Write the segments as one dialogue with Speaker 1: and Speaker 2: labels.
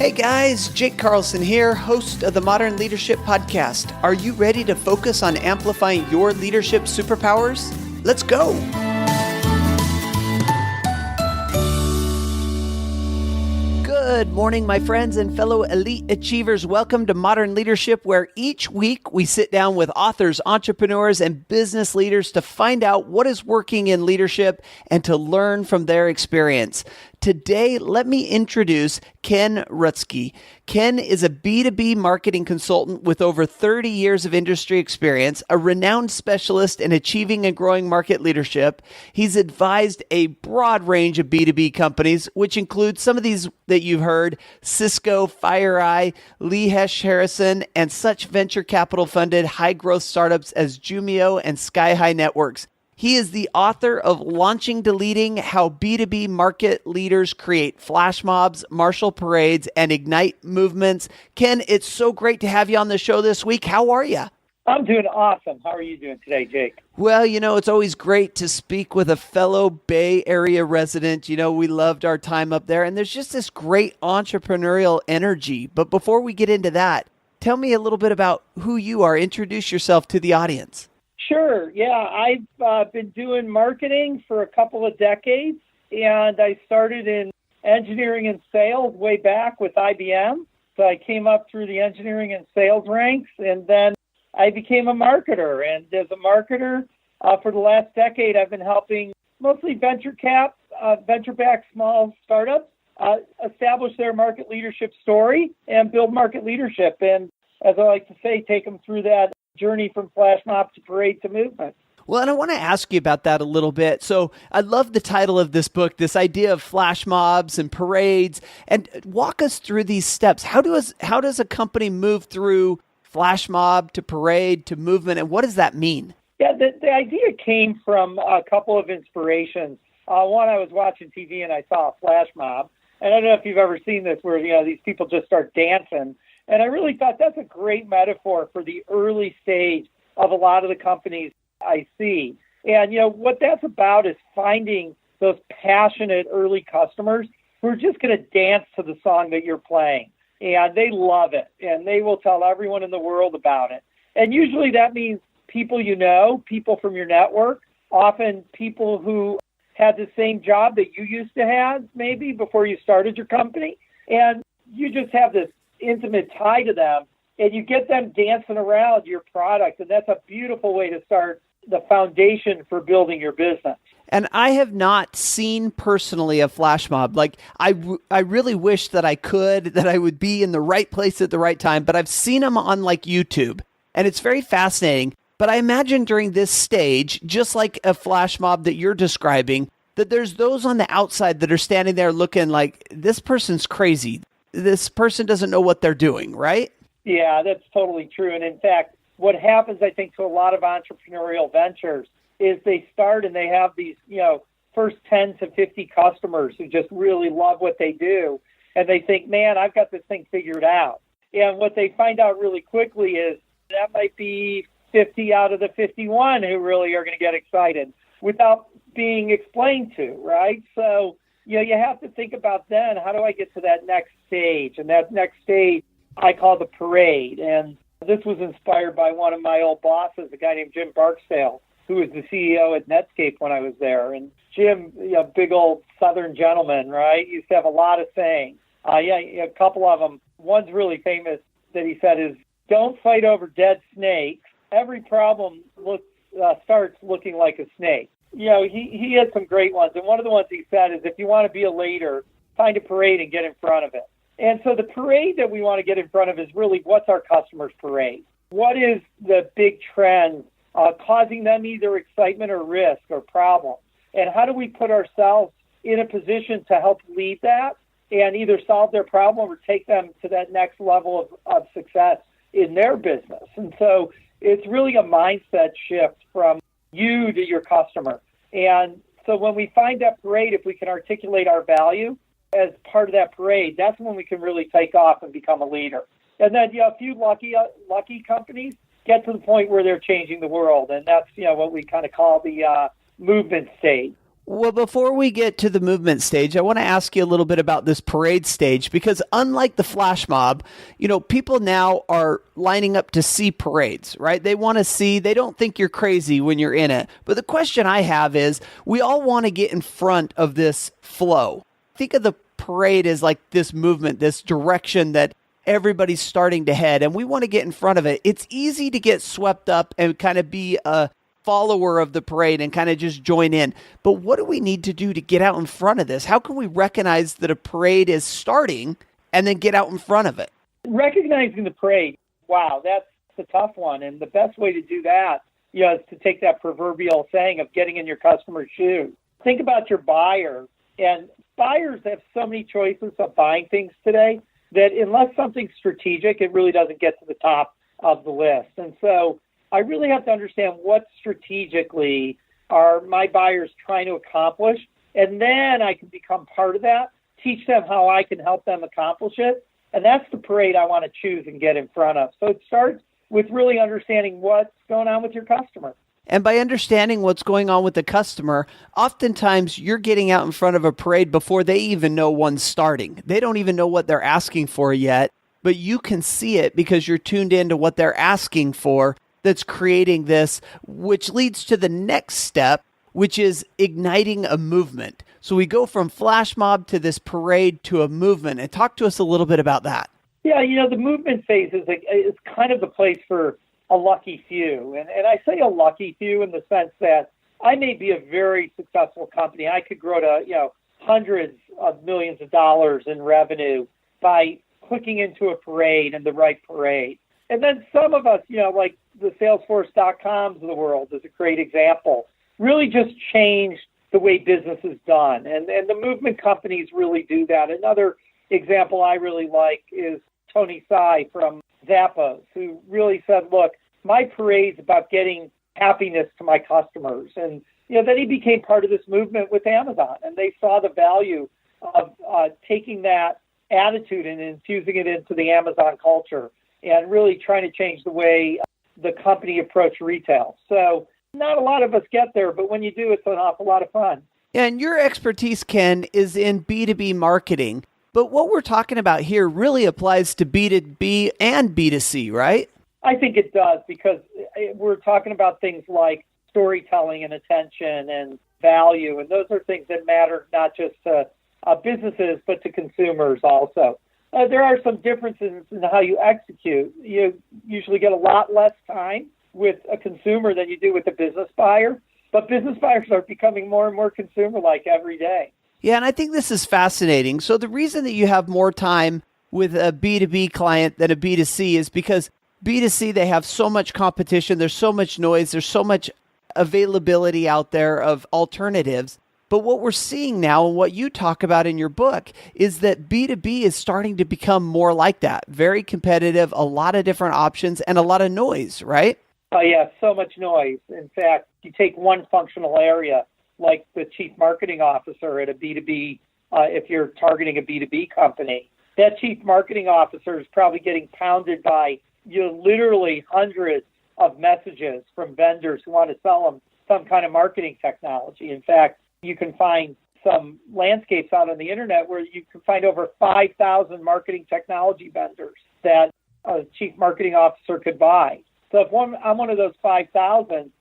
Speaker 1: Hey guys, Jake Carlson here, host of the Modern Leadership Podcast. Are you ready to focus on amplifying your leadership superpowers? Let's go! Good morning, my friends and fellow elite achievers. Welcome to Modern Leadership, where each week we sit down with authors, entrepreneurs, and business leaders to find out what is working in leadership and to learn from their experience. Today, let me introduce Ken Rutsky. Ken is a B2B marketing consultant with over 30 years of industry experience, a renowned specialist in achieving and growing market leadership. He's advised a broad range of B2B companies, which include some of these that you've heard: Cisco, FireEye, Hecht Harrison, and such venture capital funded high growth startups as Jumio and Skyhigh Networks. He is the author of Launching to Leading: How B2B Market Leaders Create Flashmobs, Marshal Parades, and Ignite Movements. Ken, it's so great to have you on the show this week. How are you?
Speaker 2: I'm doing awesome. How are you doing today, Jake?
Speaker 1: Well, it's always great to speak with a fellow Bay Area resident. We loved our time up there, and there's just this great entrepreneurial energy. But before we get into that, tell me a little bit about who you are. Introduce yourself to the audience.
Speaker 2: Sure. Yeah, I've been doing marketing for a couple of decades, and I started in engineering and sales way back with IBM. So I came up through the engineering and sales ranks, and then I became a marketer. And as a marketer, for the last decade, I've been helping mostly venture-backed small startups establish their market leadership story and build market leadership. And as I like to say, take them through that journey from flash mob to parade to movement.
Speaker 1: Well, and I want to ask you about that a little bit. So I love the title of this book, this idea of flash mobs and parades, and walk us through these steps. How does a company move through flash mob to parade to movement, and what does that mean?
Speaker 2: Yeah, the idea came from a couple of inspirations. One, I was watching TV and I saw a flash mob, and I don't know if you've ever seen this where these people just start dancing. And I really thought that's a great metaphor for the early stage of a lot of the companies I see. And, what that's about is finding those passionate early customers who are just going to dance to the song that you're playing. And they love it. And they will tell everyone in the world about it. And usually that means people people from your network, often people who had the same job that you used to have maybe before you started your company. And you just have this intimate tie to them, and you get them dancing around your product, and that's a beautiful way to start the foundation for building your business.
Speaker 1: And I have not seen personally a flash mob. Like I really wish that I would be in the right place at the right time, but I've seen them on like YouTube, and it's very fascinating. But I imagine during this stage, just like a flash mob that you're describing, that there's those on the outside that are standing there looking like, this person's crazy. This person doesn't know what they're doing, right?
Speaker 2: Yeah, that's totally true. And in fact, what happens, I think, to a lot of entrepreneurial ventures is they start and they have these, first 10 to 50 customers who just really love what they do. And they think, man, I've got this thing figured out. And what they find out really quickly is that might be 50 out of the 51 who really are going to get excited without being explained to, right? So, you have to think about then, how do I get to that next stage? And that next stage I call the parade. And this was inspired by one of my old bosses, a guy named Jim Barksdale, who was the CEO at Netscape when I was there. And Jim, big old Southern gentleman, right? Used to have a lot of sayings. A couple of them. One's really famous that he said is, don't fight over dead snakes. Every problem starts looking like a snake. He had some great ones. And one of the ones he said is, if you want to be a leader, find a parade and get in front of it. And so the parade that we want to get in front of is really, what's our customer's parade? What is the big trend causing them either excitement or risk or problem? And how do we put ourselves in a position to help lead that and either solve their problem or take them to that next level of success in their business? And so it's really a mindset shift from you to your customer. And so when we find that parade, if we can articulate our value as part of that parade, that's when we can really take off and become a leader. And then, a few lucky companies get to the point where they're changing the world. And that's, what we kind of call the movement stage.
Speaker 1: Well, before we get to the movement stage, I want to ask you a little bit about this parade stage because unlike the flash mob, people now are lining up to see parades, right? They want to see, they don't think you're crazy when you're in it. But the question I have is, we all want to get in front of this flow. Think of the parade as like this movement, this direction that everybody's starting to head, and we want to get in front of it. It's easy to get swept up and kind of be a follower of the parade and kind of just join in. But what do we need to do to get out in front of this? How can we recognize that a parade is starting and then get out in front of it?
Speaker 2: Recognizing the parade, wow, that's a tough one. And the best way to do that, is to take that proverbial saying of getting in your customer's shoes. Think about your buyer. And buyers have so many choices of buying things today that unless something's strategic, it really doesn't get to the top of the list. And so I really have to understand what strategically are my buyers trying to accomplish, and then I can become part of that, teach them how I can help them accomplish it, and that's the parade I want to choose and get in front of. So it starts with really understanding what's going on with your customer.
Speaker 1: And by understanding what's going on with the customer, oftentimes you're getting out in front of a parade before they even know one's starting. They don't even know what they're asking for yet, but you can see it because you're tuned into what they're asking for. That's creating this, which leads to the next step, which is igniting a movement. So we go from flash mob to this parade to a movement. And talk to us a little bit about that.
Speaker 2: Yeah, the movement phase is kind of the place for a lucky few. And I say a lucky few in the sense that I may be a very successful company. I could grow to, hundreds of millions of dollars in revenue by clicking into a parade and the right parade. And then some of us, like the Salesforce.coms of the world is a great example, really just changed the way business is done. And the movement companies really do that. Another example I really like is Tony Tsai from Zappos, who really said, look, my parade's about getting happiness to my customers. And, then he became part of this movement with Amazon. And they saw the value of taking that attitude and infusing it into the Amazon culture and really trying to change the way the company approached retail. So not a lot of us get there, but when you do, it's an awful lot of fun.
Speaker 1: And your expertise, Ken, is in B2B marketing. But what we're talking about here really applies to B2B and B2C, right?
Speaker 2: I think it does, because we're talking about things like storytelling and attention and value. And those are things that matter not just to businesses, but to consumers also. There are some differences in how you execute. You usually get a lot less time with a consumer than you do with a business buyer, but business buyers are becoming more and more consumer-like every day.
Speaker 1: Yeah, and I think this is fascinating. So the reason that you have more time with a B2B client than a B2C is because B2C, they have so much competition, there's so much noise, there's so much availability out there of alternatives. But what we're seeing now, and what you talk about in your book, is that B2B is starting to become more like that. Very competitive, a lot of different options, and a lot of noise, right?
Speaker 2: Oh, yeah, so much noise. In fact, you take one functional area, like the chief marketing officer at a B2B, if you're targeting a B2B company, that chief marketing officer is probably getting pounded by literally hundreds of messages from vendors who want to sell them some kind of marketing technology. In fact, you can find some landscapes out on the internet where you can find over 5,000 marketing technology vendors that a chief marketing officer could buy. So if I'm one of those 5,000,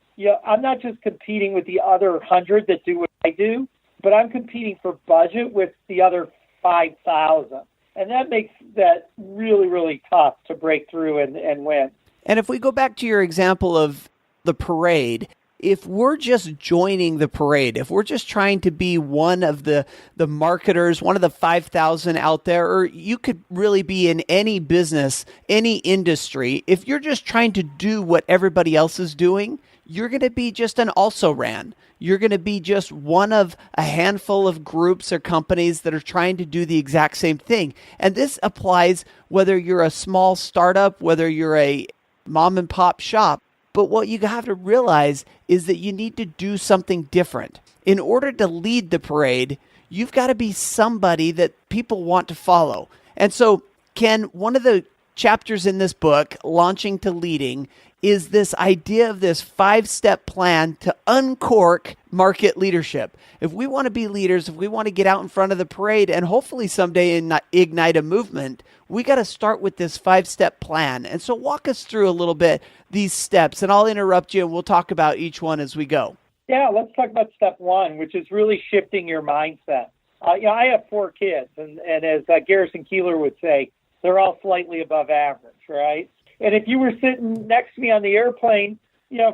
Speaker 2: I'm not just competing with the other 100 that do what I do, but I'm competing for budget with the other 5,000. And that makes that really, really tough to break through and win.
Speaker 1: And if we go back to your example of the parade, if we're just joining the parade, if we're just trying to be one of the marketers, one of the 5,000 out there, or you could really be in any business, any industry, if you're just trying to do what everybody else is doing, you're going to be just an also-ran. You're going to be just one of a handful of groups or companies that are trying to do the exact same thing. And this applies whether you're a small startup, whether you're a mom and pop shop. But what you have to realize is that you need to do something different. In order to lead the parade, you've got to be somebody that people want to follow. And so, Ken, one of the chapters in this book, Launching to Leading, is this idea of this 5-step plan to uncork market leadership. If we want to be leaders, if we want to get out in front of the parade and hopefully someday ignite a movement, we got to start with this 5-step plan. And so walk us through a little bit these steps, and I'll interrupt you and we'll talk about each one as we go.
Speaker 2: Yeah, let's talk about step one, which is really shifting your mindset. I have 4 kids, and as Garrison Keillor would say, they're all slightly above average, right? And if you were sitting next to me on the airplane,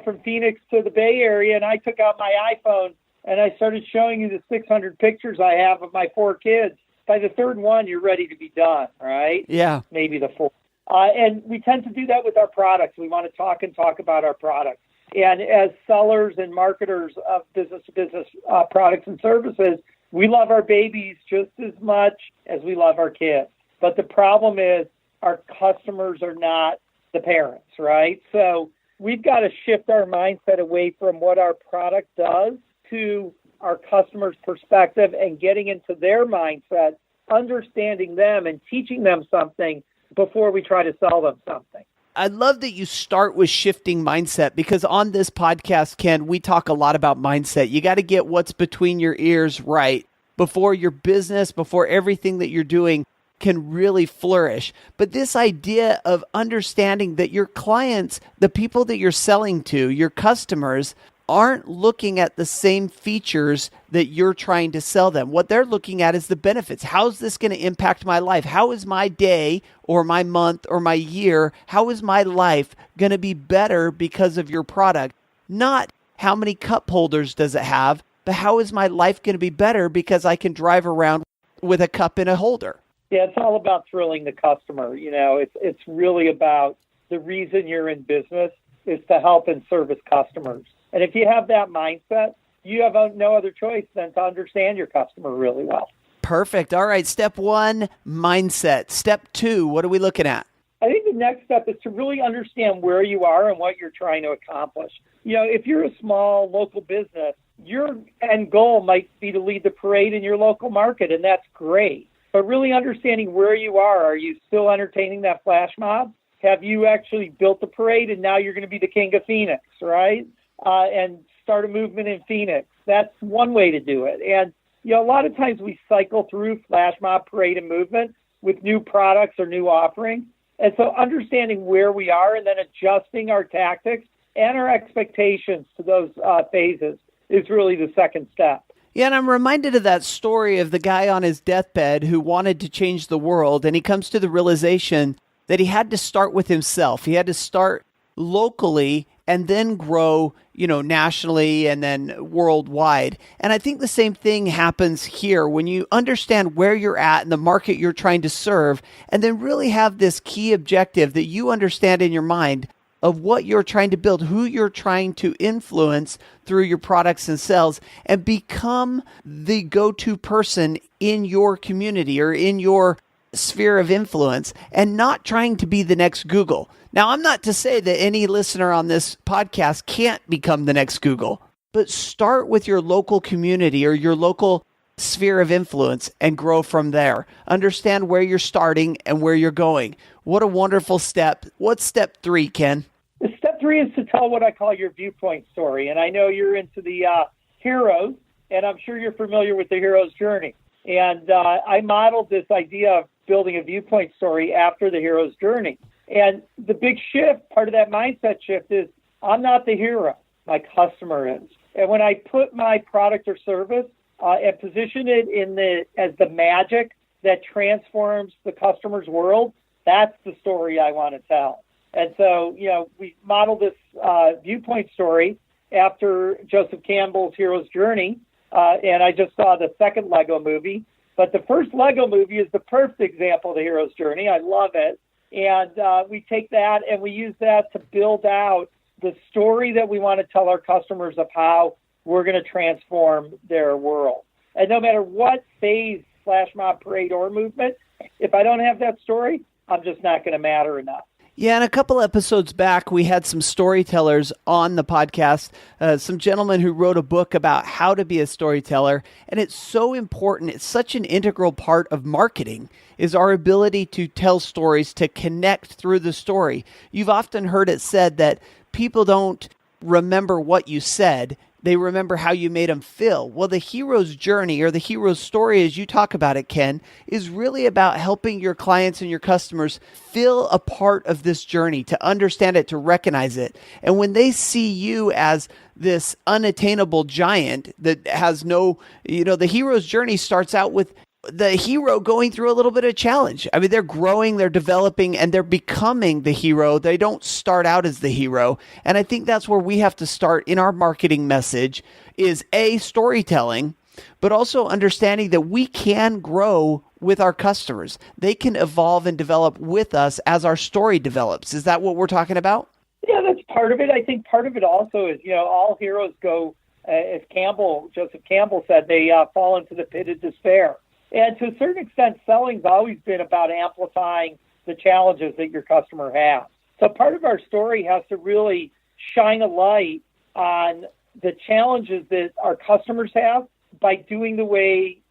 Speaker 2: from Phoenix to the Bay Area, and I took out my iPhone and I started showing you the 600 pictures I have of my 4 kids, by the third one, you're ready to be done, right?
Speaker 1: Yeah.
Speaker 2: Maybe the 4th. And we tend to do that with our products. We want to talk about our products. And as sellers and marketers of business-to-business products and services, we love our babies just as much as we love our kids. But the problem is our customers are not the parents, right? So we've got to shift our mindset away from what our product does to our customer's perspective and getting into their mindset, understanding them and teaching them something before we try to sell them something.
Speaker 1: I love that you start with shifting mindset, because on this podcast, Ken, we talk a lot about mindset. You got to get what's between your ears right before your business, before everything that you're doing can really flourish. But this idea of understanding that your clients, the people that you're selling to, your customers, aren't looking at the same features that you're trying to sell them. What they're looking at is the benefits. How's this going to impact my life? How is my day or my month or my year, how is my life going to be better because of your product? Not how many cup holders does it have, but how is my life going to be better because I can drive around with a cup and a holder?
Speaker 2: Yeah, it's all about thrilling the customer. It's really about the reason you're in business is to help and service customers. And if you have that mindset, you have no other choice than to understand your customer really well.
Speaker 1: Perfect. All right. Step 1, mindset. Step 2, what are we looking at?
Speaker 2: I think the next step is to really understand where you are and what you're trying to accomplish. If you're a small local business, your end goal might be to lead the parade in your local market, and that's great. But really understanding where you are you still entertaining that flash mob? Have you actually built the parade and now you're going to be the king of Phoenix, right? And start a movement in Phoenix. That's one way to do it. And, a lot of times we cycle through flash mob, parade, and movement with new products or new offerings. And so understanding where we are and then adjusting our tactics and our expectations to those phases is really the second step.
Speaker 1: Yeah, and I'm reminded of that story of the guy on his deathbed who wanted to change the world, and he comes to the realization that he had to start with himself. He had to start locally and then grow, nationally and then worldwide. And I think the same thing happens here when you understand where you're at and the market you're trying to serve, and then really have this key objective that you understand in your mind of what you're trying to build, who you're trying to influence through your products and sales, and become the go-to person in your community or in your sphere of influence, and not trying to be the next Google. Now, I'm not to say that any listener on this podcast can't become the next Google, but start with your local community or your local sphere of influence and grow from there. Understand where you're starting and where you're going. What a wonderful step. What's step 3, Ken?
Speaker 2: Step 3 is to tell what I call your viewpoint story. And I know you're into the heroes, and I'm sure you're familiar with the hero's journey. And I modeled this idea of building a viewpoint story after the hero's journey. And the big shift, part of that mindset shift, is I'm not the hero. My customer is. And when I put my product or service and position it as the magic that transforms the customer's world, that's the story I want to tell. And so, we modeled this viewpoint story after Joseph Campbell's hero's journey. And I just saw the second Lego movie. But the first Lego movie is the perfect example of the hero's journey. I love it. And we take that and we use that to build out the story that we want to tell our customers of how we're going to transform their world. And no matter what phase, flash mob, parade, or movement, if I don't have that story, I'm just not going to matter enough.
Speaker 1: Yeah, and a couple episodes back, we had some storytellers on the podcast, some gentlemen who wrote a book about how to be a storyteller. And it's so important. It's such an integral part of marketing is our ability to tell stories, to connect through the story. You've often heard it said that people don't remember what you said. They remember how you made them feel. Well, the hero's journey or the hero's story, as you talk about it, Ken, is really about helping your clients and your customers feel a part of this journey, to understand it, to recognize it. And when they see you as this unattainable giant that has no, the hero's journey starts out with the hero going through a little bit of challenge. I mean, they're growing, they're developing, and they're becoming the hero. They don't start out as the hero. And I think that's where we have to start in our marketing message is storytelling, but also understanding that we can grow with our customers. They can evolve and develop with us as our story develops. Is that what we're talking about?
Speaker 2: Yeah, that's part of it. I think part of it also is, all heroes go, as Joseph Campbell said, they fall into the pit of despair. And to a certain extent, selling's always been about amplifying the challenges that your customer has. So part of our story has to really shine a light on the challenges that our customers have by doing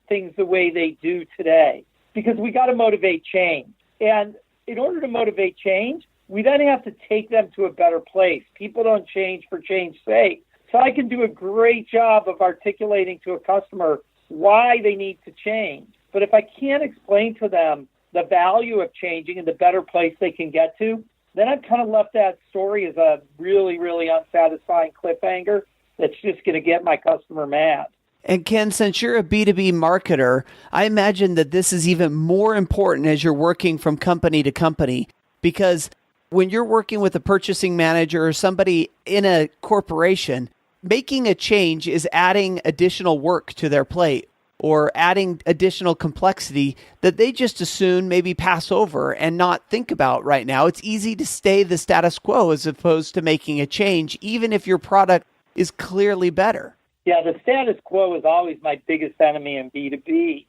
Speaker 2: things the way they do today. Because we got to motivate change. And in order to motivate change, we then have to take them to a better place. People don't change for change's sake. So I can do a great job of articulating to a customer why they need to change. But if I can't explain to them the value of changing and the better place they can get to, then I've kind of left that story as a really, really unsatisfying cliffhanger that's just going to get my customer mad.
Speaker 1: And Ken, since you're a B2B marketer, I imagine that this is even more important as you're working from company to company, because when you're working with a purchasing manager or somebody in a corporation, making a change is adding additional work to their plate or adding additional complexity that they just as soon maybe pass over and not think about right now. It's easy to stay the status quo as opposed to making a change, even if your product is clearly better.
Speaker 2: Yeah, the status quo is always my biggest enemy in B2B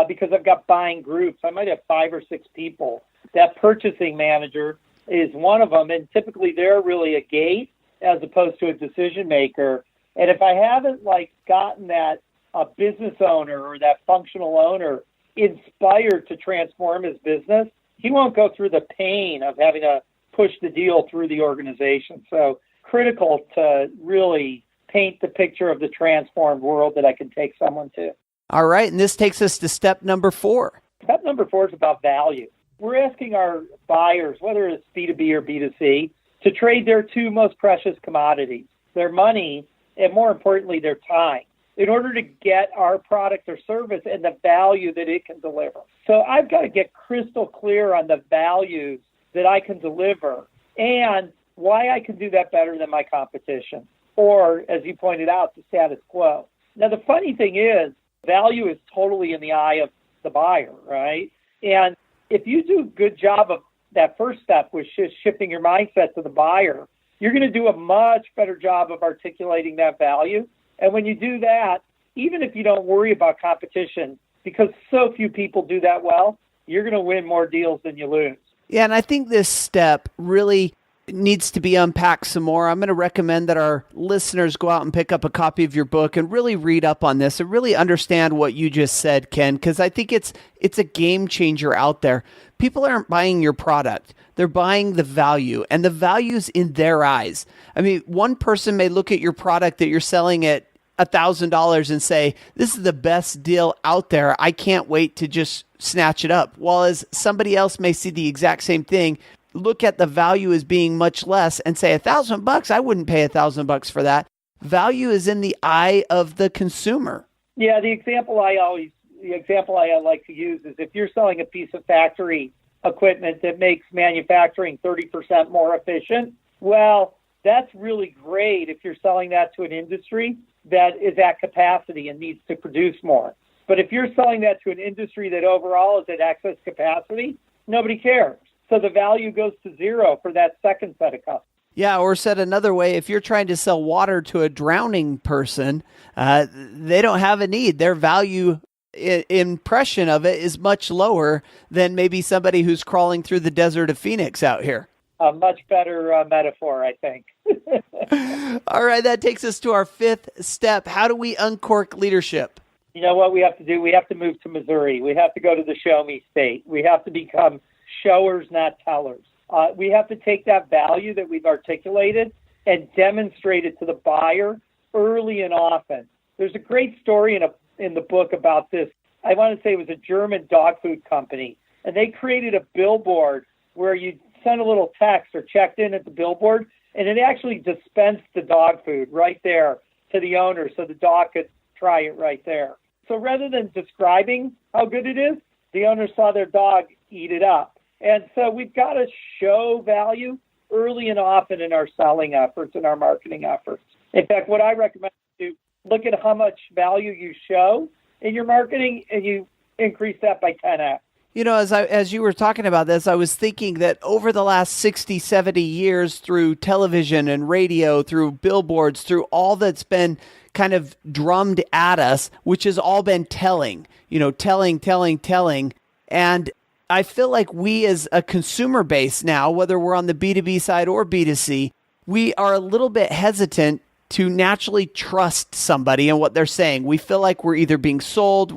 Speaker 2: because I've got buying groups. I might have 5 or 6 people. That purchasing manager is one of them, and typically they're really a gate as opposed to a decision maker. And if I haven't gotten that business owner or that functional owner inspired to transform his business, he won't go through the pain of having to push the deal through the organization. So critical to really paint the picture of the transformed world that I can take someone to.
Speaker 1: All right. And this takes us to step number 4.
Speaker 2: Step number 4 is about value. We're asking our buyers, whether it's B2B or B2C, to trade their 2 most precious commodities, their money and, more importantly, their time, in order to get our product or service and the value that it can deliver. So I've got to get crystal clear on the values that I can deliver and why I can do that better than my competition, or, as you pointed out, the status quo. Now, the funny thing is, value is totally in the eye of the buyer, right? And if you do a good job of that first step, which is shifting your mindset to the buyer, you're going to do a much better job of articulating that value. And when you do that, even if you don't worry about competition, because so few people do that well, you're going to win more deals than you lose.
Speaker 1: Yeah, and I think this step really needs to be unpacked some more. I'm going to recommend that our listeners go out and pick up a copy of your book and really read up on this and really understand what you just said, Ken, because I think it's a game changer out there. People aren't buying your product. They're buying the value, and the value's in their eyes. I mean, one person may look at your product that you're selling at $1,000 and say, this is the best deal out there. I can't wait to just snatch it up. While as somebody else may see the exact same thing, look at the value as being much less and say $1,000, I wouldn't pay $1,000 for that. Value is in the eye of the consumer.
Speaker 2: Yeah, the example I like to use is if you're selling a piece of factory equipment that makes manufacturing 30% more efficient, well, that's really great if you're selling that to an industry that is at capacity and needs to produce more. But if you're selling that to an industry that overall is at excess capacity, nobody cares. So the value goes to zero for that second set of customers.
Speaker 1: Yeah, or said another way, if you're trying to sell water to a drowning person, they don't have a need. Their value impression of it is much lower than maybe somebody who's crawling through the desert of Phoenix out here.
Speaker 2: a much better metaphor, I think.
Speaker 1: All right, that takes us to our fifth step. How do we uncork leadership?
Speaker 2: You know what we have to do? We have to move to Missouri. We have to go to the show me state. We have to become showers, not tellers. We have to take that value that we've articulated and demonstrate it to the buyer early and often. There's a great story in the book about this. I want to say it was a German dog food company, and they created a billboard where you sent a little text or checked in at the billboard, and it actually dispensed the dog food right there to the owner so the dog could try it right there. So rather than describing how good it is, the owner saw their dog eat it up. And so we've got to show value early and often in our selling efforts and our marketing efforts. In fact, what I recommend is to look at how much value you show in your marketing, and you increase that by 10x.
Speaker 1: You know, as you were talking about this, I was thinking that over the last 60, 70 years through television and radio, through billboards, through all that's been kind of drummed at us, which has all been telling. And I feel like we as a consumer base now, whether we're on the B2B side or B2C, we are a little bit hesitant to naturally trust somebody and what they're saying. We feel like we're either being sold,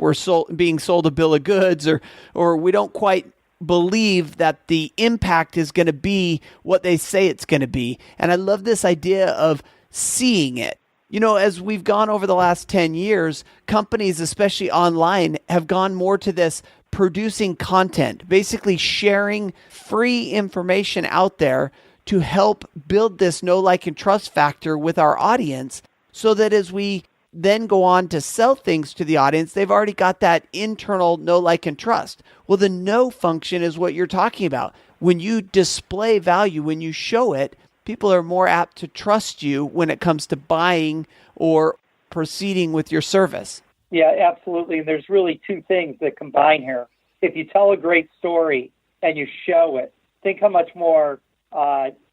Speaker 1: being sold a bill of goods, or we don't quite believe that the impact is going to be what they say it's going to be. And I love this idea of seeing it. You know, as we've gone over the last 10 years, companies, especially online, have gone more to this producing content, basically sharing free information out there to help build this know, like, and trust factor with our audience, so that as we then go on to sell things to the audience, they've already got that internal know, like, and trust. Well, the know function is what you're talking about. When you display value, when you show it, people are more apt to trust you when it comes to buying or proceeding with your service.
Speaker 2: Yeah, absolutely. And there's really two things that combine here. If you tell a great story and you show it, think how much more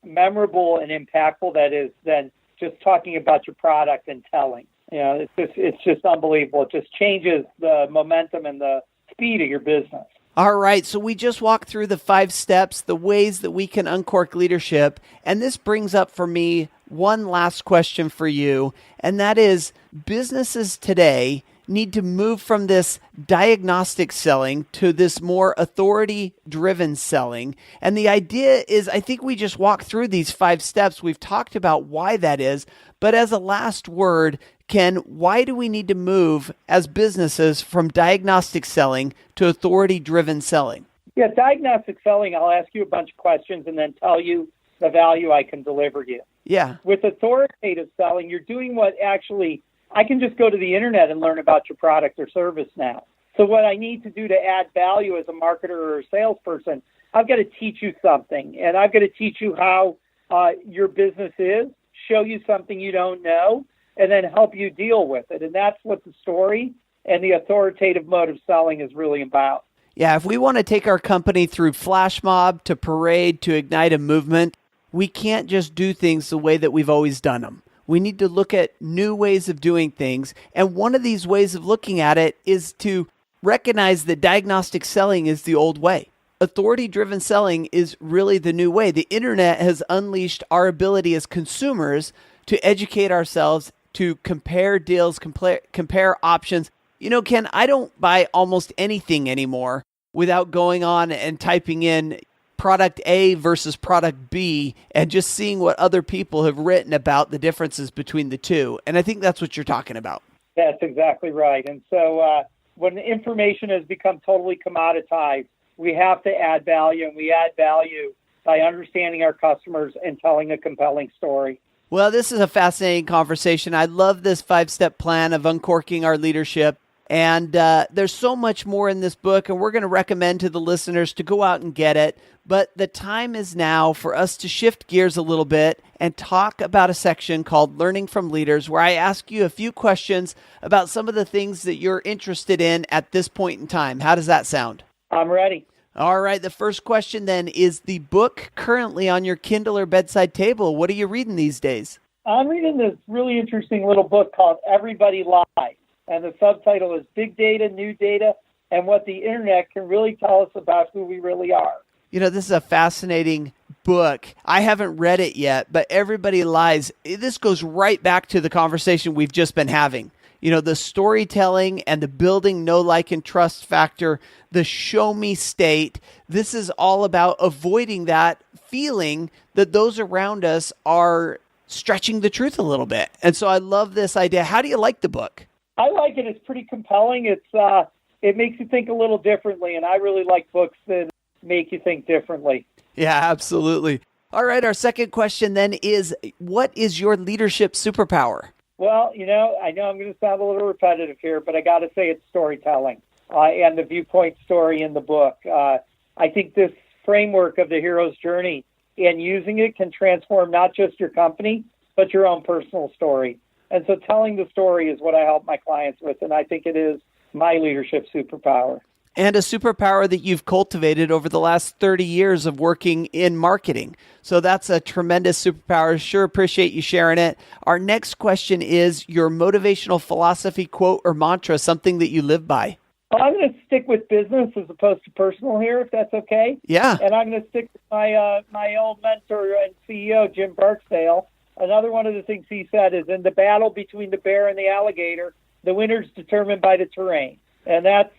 Speaker 2: memorable and impactful that is than just talking about your product and telling. You know, it's just unbelievable. It just changes the momentum and the speed of your business.
Speaker 1: All right, so we just walked through the 5 steps, the ways that we can uncork leadership, and this brings up for me one last question for you, and that is, businesses today need to move from this diagnostic selling to this more authority-driven selling. And the idea is, I think we just walked through these 5 steps. We've talked about why that is. But as a last word, Ken, why do we need to move as businesses from diagnostic selling to authority-driven selling?
Speaker 2: Yeah, diagnostic selling, I'll ask you a bunch of questions and then tell you the value I can deliver you.
Speaker 1: Yeah.
Speaker 2: With authoritative selling, you're doing what actually I can just go to the internet and learn about your product or service now. So what I need to do to add value as a marketer or a salesperson, I've got to teach you something, and I've got to teach you how your business is, show you something you don't know, and then help you deal with it. And that's what the story and the authoritative mode of selling is really about.
Speaker 1: Yeah, if we want to take our company through Flashmob to Parade to ignite a movement, we can't just do things the way that we've always done them. We need to look at new ways of doing things. And one of these ways of looking at it is to recognize that diagnostic selling is the old way. Authority-driven selling is really the new way. The internet has unleashed our ability as consumers to educate ourselves, to compare deals, compare options. You know, Ken, I don't buy almost anything anymore without going on and typing in product A versus product B and just seeing what other people have written about the differences between the two. And I think that's what you're talking about.
Speaker 2: That's exactly right. And so when the information has become totally commoditized, we have to add value, and we add value by understanding our customers and telling a compelling story.
Speaker 1: Well, this is a fascinating conversation. I love this 5-step plan of uncorking our leadership. And there's so much more in this book, and we're going to recommend to the listeners to go out and get it. But the time is now for us to shift gears a little bit and talk about a section called Learning from Leaders, where I ask you a few questions about some of the things that you're interested in at this point in time. How does that sound?
Speaker 2: I'm ready.
Speaker 1: All right. The first question then is the book currently on your Kindle or bedside table. What are you reading these days?
Speaker 2: I'm reading this really interesting little book called Everybody Lies. And the subtitle is Big Data, New Data, and What the Internet Can Really Tell Us About Who We Really Are.
Speaker 1: You know, this is a fascinating book. I haven't read it yet, but Everybody Lies. This goes right back to the conversation we've just been having. You know, the storytelling and the building know, like, and trust factor, the show me state. This is all about avoiding that feeling that those around us are stretching the truth a little bit. And so I love this idea. How do you like the book?
Speaker 2: I like it. It's pretty compelling. It makes you think a little differently, and I really like books that make you think differently.
Speaker 1: Yeah, absolutely. All right, our second question then is, what is your leadership superpower?
Speaker 2: Well, you know I'm going to sound a little repetitive here, but I got to say it's storytelling and the viewpoint story in the book. I think this framework of the hero's journey and using it can transform not just your company, but your own personal story. And so telling the story is what I help my clients with, and I think it is my leadership superpower.
Speaker 1: And a superpower that you've cultivated over the last 30 years of working in marketing. So that's a tremendous superpower. Sure appreciate you sharing it. Our next question is your motivational philosophy quote or mantra, something that you live by.
Speaker 2: Well, I'm going to stick with business as opposed to personal here, if that's okay.
Speaker 1: Yeah.
Speaker 2: And I'm going to stick with my old mentor and CEO, Jim Barksdale. Another one of the things he said is, in the battle between the bear and the alligator, the winner's determined by the terrain. And that's,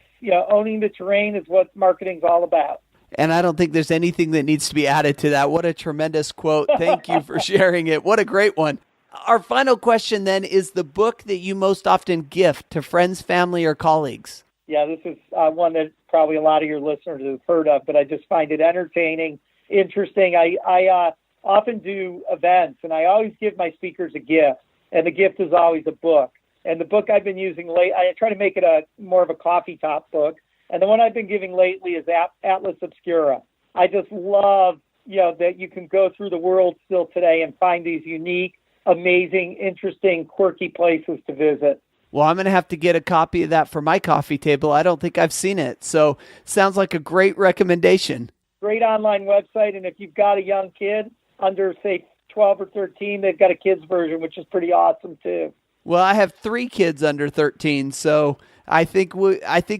Speaker 2: owning the terrain is what marketing's all about.
Speaker 1: And I don't think there's anything that needs to be added to that. What a tremendous quote. Thank you for sharing it. What a great one. Our final question then is the book that you most often gift to friends, family, or colleagues.
Speaker 2: Yeah, this is one that probably a lot of your listeners have heard of, but I just find it entertaining, interesting. I often do events, and I always give my speakers a gift, and the gift is always a book. And the book I've been using I try to make it more of a coffee top book. And the one I've been giving lately is Atlas Obscura. I just love, that you can go through the world still today and find these unique, amazing, interesting, quirky places to visit.
Speaker 1: Well, I'm going to have to get a copy of that for my coffee table. I don't think I've seen it. So sounds like a great recommendation.
Speaker 2: Great online website. And if you've got a young kid under, say, 12 or 13, they've got a kid's version, which is pretty awesome too.
Speaker 1: Well, I have 3 kids under 13, so I think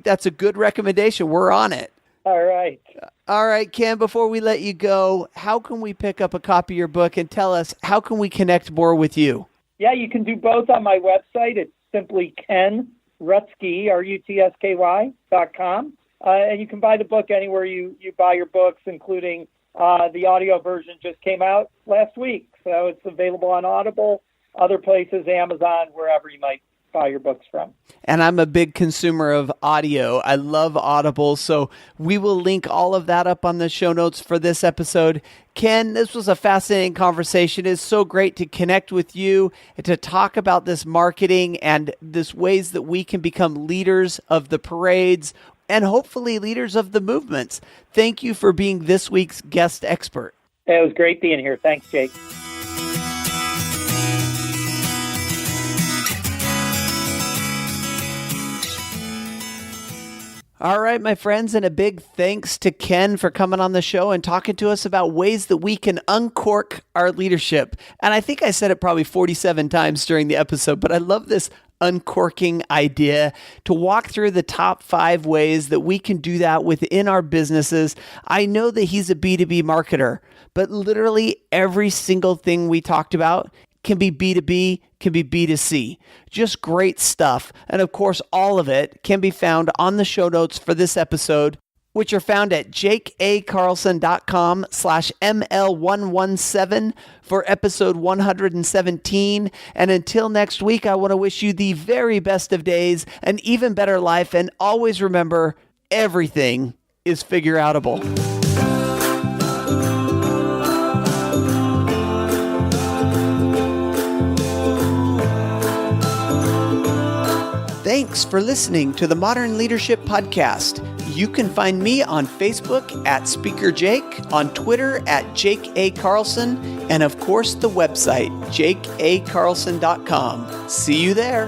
Speaker 1: that's a good recommendation. We're on it.
Speaker 2: All right.
Speaker 1: All right, Ken, before we let you go, how can we pick up a copy of your book, and tell us, how can we connect more with you?
Speaker 2: Yeah, you can do both on my website. It's simply Ken Rutsky, RUTSKY.com. And you can buy the book anywhere you buy your books, including the audio version just came out last week. So it's available on Audible, other places, Amazon, wherever you might buy your books from.
Speaker 1: And I'm a big consumer of audio. I love Audible. So we will link all of that up on the show notes for this episode. Ken, this was a fascinating conversation. It's so great to connect with you and to talk about this marketing and this ways that we can become leaders of the parades and hopefully leaders of the movements. Thank you for being this week's guest expert.
Speaker 2: It was great being here. Thanks, Jake.
Speaker 1: All right, my friends, and a big thanks to Ken for coming on the show and talking to us about ways that we can uncork our leadership. And I think I said it probably 47 times during the episode, but I love this uncorking idea to walk through the top 5 ways that we can do that within our businesses. I know that he's a B2B marketer, but literally every single thing we talked about can be B2B, can be B2C. Just great stuff. And of course, all of it can be found on the show notes for this episode, which are found at jakeacarlson.com/ML117 for episode 117. And until next week, I want to wish you the very best of days, an even better life, and always remember, everything is figure-outable. Thanks for listening to the Modern Leadership Podcast. You can find me on Facebook at Speaker Jake, on Twitter at Jake A. Carlson, and of course the website, jakeacarlson.com. See you there.